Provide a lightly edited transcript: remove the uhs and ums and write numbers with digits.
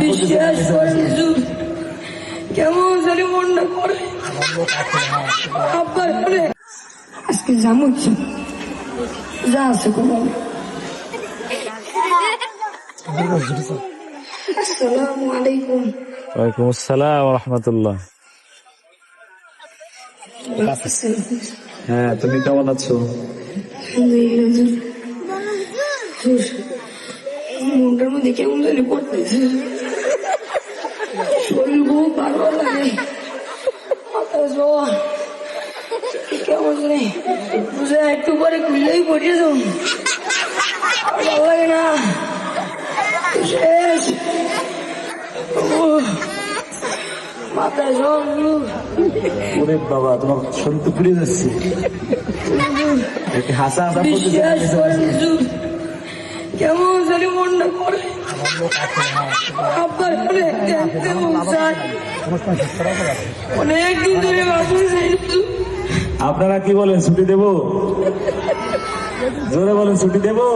বিশ্বাস করেন হুজুর, কেমন জানি মনটা করে আব্বার করে আজকে জামুচ্ছি যা আছে কোনো। আসসালামু আলাইকুম। ওয়ালাইকুম আসসালাম রহমতুল্লাহ। হ্যাঁ, তুমি কেমন আছো? মনটার মধ্যে কেমন জানি পড়তেছে, শরীর খুব ভালো লাগে, মাথা জ্বর কেমন জানি বুঝে একটু পরে খুললেই পড়িয়ে যাও, ভালো লাগে না শেষ। মাথা জ্বর ওরে বাবা, তোমার শরীর তো পুড়ে যাচ্ছে। হাসা হাসা বিশ্বাস করেন হুজুর, কেমন জানি মনটা করে আব্বার করে দেখতে মন চায়। অনেকদিন ধরে ভাবতেছি আপনারা কি বলেন, ছুটি দেবো? জোরে বলেন, ছুটি দেবো?